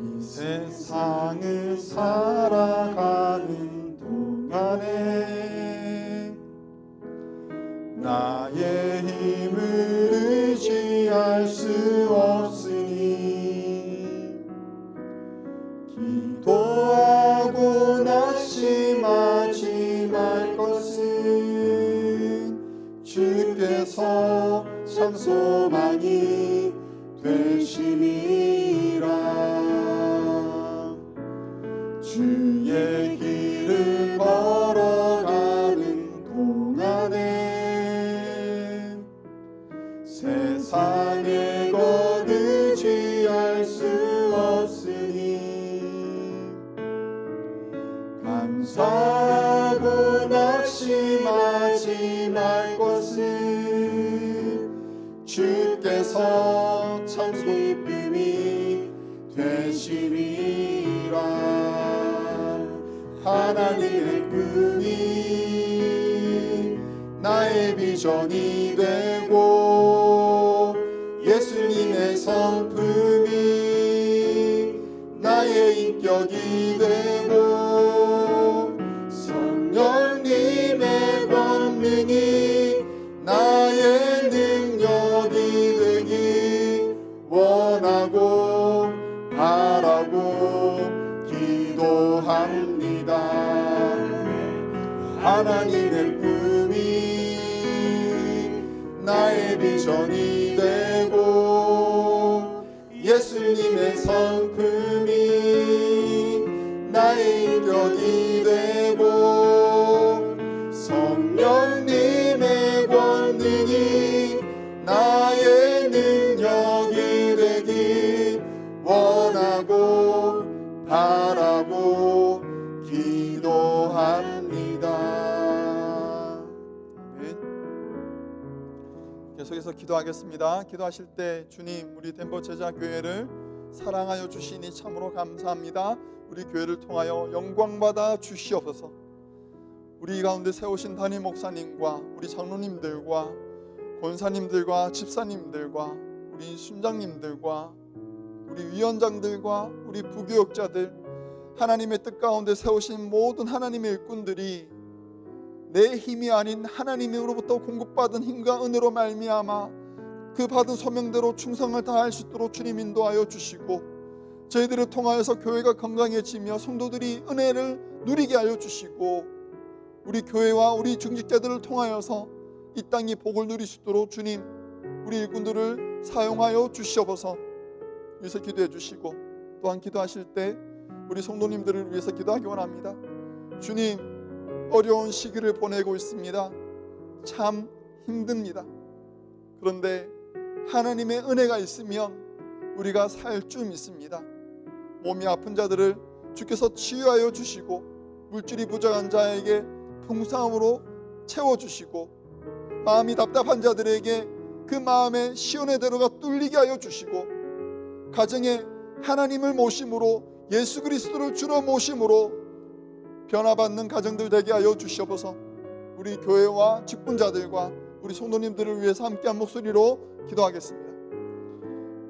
이 세상을 살아가는 동안에 나의 힘을 의지할 수 없으니 기도하고 낙심하지 말 것은 주께서 참 소망이 되심이라. 주의 길을 걸어가는 동안에 세상의 것 의지할 수 없으니 감사하고 낙심하지 말 것은 주께서 참 기쁨이 되시리라. 하나님의 꿈이 나의 비전이 되고 예수님의 성품이 나의 인격이 되고 성령님의 권능이 나의 능력이 되기 원하고 바라고 기도합니다. 하나님의 꿈이 나의 비전이 되고 예수님의 성품이 나의 인격이 되고 성령님의 권능이 나의 능력이 되기 원하고 바라고 기도합니다. 아멘. 계속해서 기도하겠습니다. 기도하실 때 주님, 우리 덴버 제자 교회를 사랑하여 주시니 참으로 감사합니다. 우리 교회를 통하여 영광받아 주시옵소서. 우리 가운데 세우신 담임 목사님과 우리 장로님들과 권사님들과 집사님들과 우리 순장님들과 우리 위원장들과 우리 부교역자들, 하나님의 뜻 가운데 세우신 모든 하나님의 일꾼들이 내 힘이 아닌 하나님으로부터 공급받은 힘과 은혜로 말미암아 그 받은 소명대로 충성을 다할 수 있도록 주님 인도하여 주시고, 저희들을 통하여서 교회가 건강해지며 성도들이 은혜를 누리게 하여 주시고, 우리 교회와 우리 중직자들을 통하여서 이 땅이 복을 누릴 수 있도록 주님 우리 일꾼들을 사용하여 주시옵소서. 위해서 기도해 주시고, 또한 기도하실 때 우리 성도님들을 위해서 기도하기 원합니다. 주님, 어려운 시기를 보내고 있습니다. 참 힘듭니다. 그런데 하나님의 은혜가 있으면 우리가 살 줄 믿습니다. 몸이 아픈 자들을 주께서 치유하여 주시고, 물질이 부족한 자에게 풍성함으로 채워주시고, 마음이 답답한 자들에게 그 마음의 시온의 대로가 뚫리게 하여 주시고, 가정에 하나님을 모심으로, 예수 그리스도를 주로 모심으로 변화받는 가정들 되게 하여 주시옵소서. 우리 교회와 직분자들과 우리 성도님들을 위해서 함께한 목소리로 기도하겠습니다.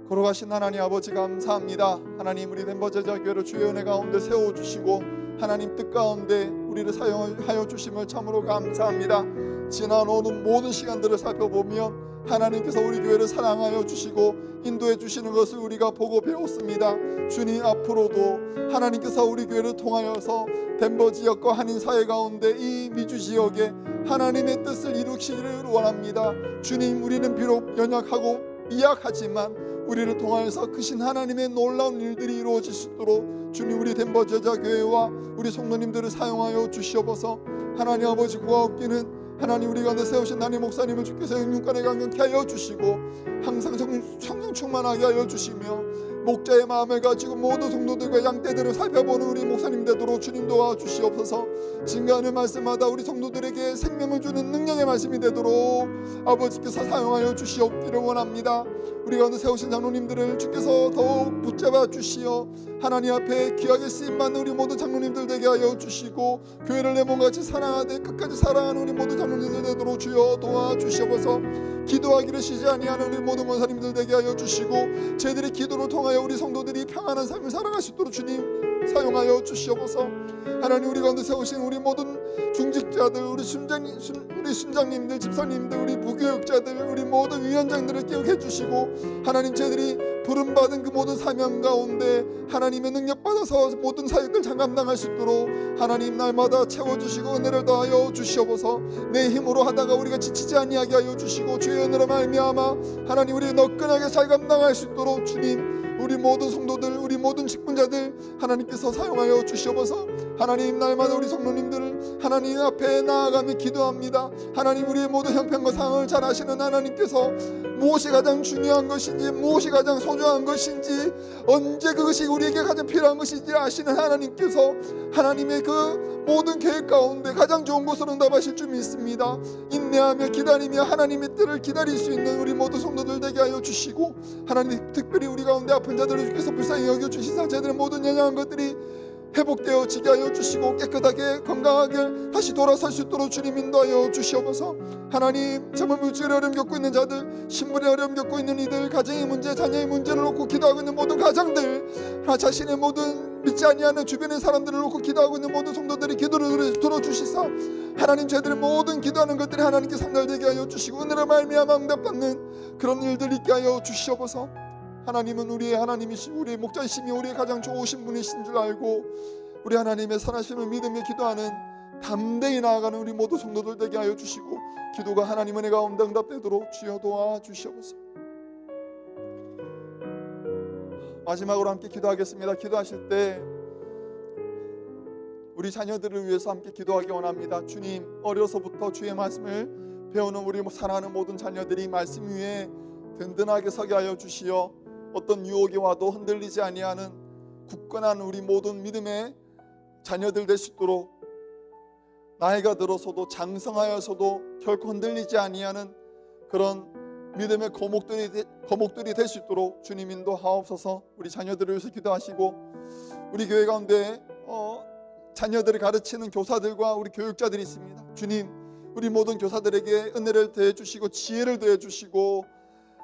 걸어가신 하나님 아버지 감사합니다. 하나님, 우리 덴버 제자교회를 주의 은혜 가운데 세워주시고 하나님 뜻 가운데 우리를 사용하여 주심을 참으로 감사합니다. 지난 오는 모든 시간들을 살펴보면 하나님께서 우리 교회를 사랑하여 주시고 인도해 주시는 것을 우리가 보고 배웠습니다. 주님, 앞으로도 하나님께서 우리 교회를 통하여서 덴버 지역과 한인사회 가운데 이 미주 지역에 하나님의 뜻을 이루시기를 원합니다. 주님, 우리는 비록 연약하고 미약하지만 우리를 통하여서 크신 하나님의 놀라운 일들이 이루어질 수 있도록 주님, 우리 덴버 제자교회와 우리 성도님들을 사용하여 주시옵소서. 하나님 아버지, 구하옵기는 하나님 우리 가운데 세우신 남의 목사님을 주께서 영육간에 강건케 하여 주시고 항상 성령 충만하게 하여 주시며 목자의 마음을 가지고 모든 성도들과 양떼들을 살펴보는 우리 목사님 되도록 주님 도와주시옵소서. 증거하는 말씀마다 우리 성도들에게 생명을 주는 능력의 말씀이 되도록 아버지께서 사용하여 주시옵기를 원합니다. 우리 가운데 세우신 장로님들을 주께서 더욱 붙잡아 주시어 하나님 앞에 귀하게 쓰임받는 우리 모든 장로님들 되게 하여 주시고 교회를 내 몸같이 사랑하되 끝까지 사랑하는 우리 모든 장로님들 되도록 주여 도와주시옵소서. 기도하기를 쉬지 아니하는 우리 모든 권사님들 되게 하여 주시고 저희들의 기도를 통하여 우리 성도들이 평안한 삶을 살아갈 수 있도록 주님 사용하여 주시옵소서. 하나님, 우리 가운데 세우신 우리 모든 중직자들, 우리 순장님들, 집사님들, 우리 부교육자들, 우리 모든 위원장들을 기억해 주시고 하나님, 저희들이 부름받은 그 모든 사명 가운데 하나님의 능력 받아서 모든 사역들 장감당할 수 있도록 하나님 날마다 채워주시고 은혜를 더하여 주시옵소서. 내 힘으로 하다가 우리가 지치지 아니하게 하여 주시고 주의 은혜로 말미암아 하나님 우리 너끈하게 잘 감당할 수 있도록 주님, 우리 모든 성도들, 우리 모든 직분자들 하나님께서 사용하여 주시옵소서. 하나님, 날마다 우리 성도님들을 하나님 앞에 나아가며 기도합니다. 하나님, 우리의 모든 형편과 상황을 잘 아시는 하나님께서 무엇이 가장 중요한 것인지, 무엇이 가장 소중한 것인지, 언제 그것이 우리에게 가장 필요한 것인지 아시는 하나님께서 하나님의 그 모든 계획 가운데 가장 좋은 것으로 응답하실 줄 믿습니다. 인내하며 기다리며 하나님의 때를 기다릴 수 있는 우리 모든 성도들 되게 하여 주시고 하나님, 특별히 우리 가운데 아픈 자들을 주께서 불쌍히 여겨주시사 저희들의 모든 연약한 것들이 회복되어 지게 하여 주시고 깨끗하게 건강하게 다시 돌아설 수 있도록 주님 인도하여 주시옵소서. 하나님, 정말 물질의 어려움 겪고 있는 자들, 신분의 어려움 겪고 있는 이들, 가정의 문제, 자녀의 문제를 놓고 기도하고 있는 모든 가정들, 자신의 모든 믿지 아니하는 주변의 사람들을 놓고 기도하고 있는 모든 성도들이 기도를 들어주시사 하나님, 저희들의 모든 기도하는 것들이 하나님께 상달되게 하여 주시고 은혜로 말미암아 응답받는 그런 일들 있게 하여 주시옵소서. 하나님은 우리의 하나님이시고 우리의 목자이시며 우리의 가장 좋으신 분이신 줄 알고 우리 하나님의 선하심을 믿으며 기도하는 담대히 나아가는 우리 모두 성도들 되게 하여 주시고 기도가 하나님 은혜 가운데 응답되도록 주여 도와주시옵소서. 마지막으로 함께 기도하겠습니다. 기도하실 때 우리 자녀들을 위해서 함께 기도하기 원합니다. 주님, 어려서부터 주의 말씀을 배우는 우리 사랑하는 모든 자녀들이 말씀 위에 든든하게 서게 하여 주시어 어떤 유혹이 와도 흔들리지 아니하는 굳건한 우리 모든 믿음의 자녀들 될 수 있도록 나이가 들어서도 장성하여서도 결코 흔들리지 아니하는 그런 믿음의 거목들이 될 수 있도록 주님 인도하옵소서. 우리 자녀들을 위해서 기도하시고 우리 교회 가운데 자녀들을 가르치는 교사들과 우리 교육자들이 있습니다. 주님, 우리 모든 교사들에게 은혜를 더해주시고 지혜를 더해주시고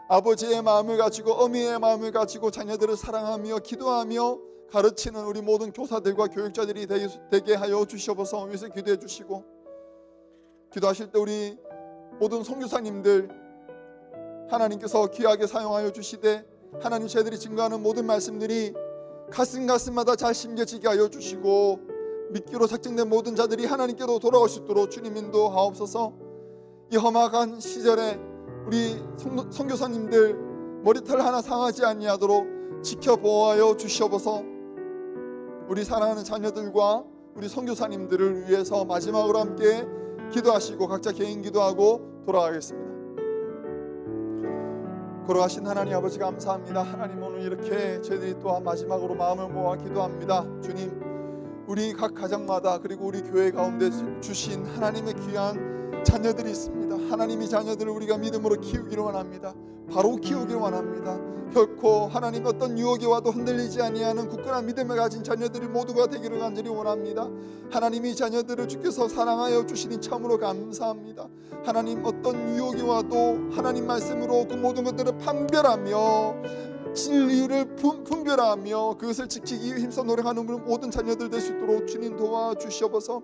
아버지의 마음을 가지고 어미의 마음을 가지고 자녀들을 사랑하며 기도하며 가르치는 우리 모든 교사들과 교육자들이 되게 하여 주시옵소서. 위해서 기도해 주시고 기도하실 때 우리 모든 선교사님들 하나님께서 귀하게 사용하여 주시되 하나님, 저희들이 증거하는 모든 말씀들이 가슴마다 잘 심겨지게 하여 주시고 믿기로 작정된 모든 자들이 하나님께로 돌아올 수 있도록 주님 인도하옵소서. 이 험악한 시절에 우리 선교사님들 머리털 하나 상하지 아니하도록 지켜보아여 주시옵소서. 우리 사랑하는 자녀들과 우리 선교사님들을 위해서 마지막으로 함께 기도하시고 각자 개인 기도하고 돌아가겠습니다. 걸어가신 하나님 아버지 감사합니다. 하나님, 오늘 이렇게 저희들이 또한 마지막으로 마음을 모아 기도합니다. 주님, 우리 각 가정마다 그리고 우리 교회 가운데 주신 하나님의 귀한 자녀들이 있습니다. 하나님이 자녀들을 우리가 믿음으로 키우기를 원합니다. 바로 키우기를 원합니다. 결코 하나님 어떤 유혹에 와도 흔들리지 아니하는 굳건한 믿음을 가진 자녀들이 모두가 되기를 간절히 원합니다. 하나님이 자녀들을 주께서 사랑하여 주시니 참으로 감사합니다. 하나님 어떤 유혹이 와도 하나님 말씀으로 그 모든 것들을 판별하며 진리를 분별하며 그것을 지키기 위해 힘써 노력하는 모든 자녀들 될 수 있도록 주님 도와주시옵소서.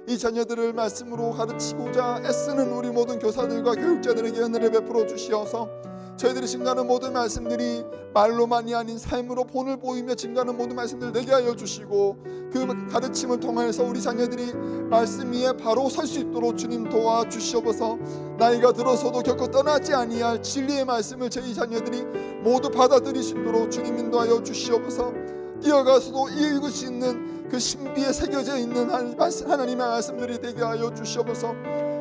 이 자녀들을 말씀으로 가르치고자 애쓰는 우리 모든 교사들과 교육자들에게 은혜를 베풀어 주시어서 저희들이 증가하는 모든 말씀들이 말로만이 아닌 삶으로 본을 보이며 증가하는 모든 말씀들 되게 하여 주시고 그 가르침을 통해서 우리 자녀들이 말씀 위에 바로 설 수 있도록 주님 도와주시옵소서. 나이가 들어서도 결코 떠나지 아니할 진리의 말씀을 저희 자녀들이 모두 받아들일 수 있도록 주님 인도하여 주시옵소서. 뛰어가서도 읽을 수 있는 그 신비에 새겨져 있는 하나님의 말씀들이 되게 하여 주시옵소서.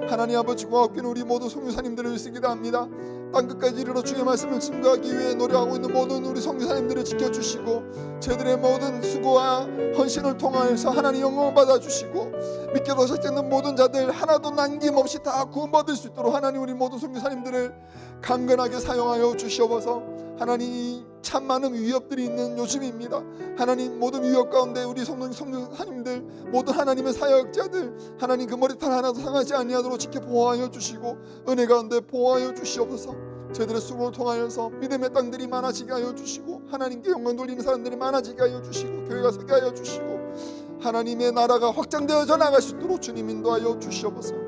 하나님 아버지 고맙기는 우리 모두 선교사님들을 위해서 기도합니다. 땅끝까지 이르러 주의 말씀을 증거하기 위해 노력하고 있는 모든 우리 선교사님들을 지켜주시고 저희들의 모든 수고와 헌신을 통하여서 하나님 영광을 받아주시고 믿게도 시작되는 모든 자들 하나도 남김없이 다 구원받을 수 있도록 하나님 우리 모든 선교사님들을 강건하게 사용하여 주시옵소서. 하나님 참 많은 위협들이 있는 요즘입니다. 하나님 모든 위협 가운데 우리 선교사님들 모든 하나님의 사역자들 하나님 그 머리털 하나도 상하지 아니하도록 지켜 보호하여 주시고 은혜 가운데 보호하여 주시옵소서. 저희들의 수고를 통하여서 믿음의 땅들이 많아지게 하여 주시고 하나님께 영광 돌리는 사람들이 많아지게 하여 주시고 교회가 서게 하여 주시고 하나님의 나라가 확장되어져 나갈 수 있도록 주님 인도하여 주시옵소서.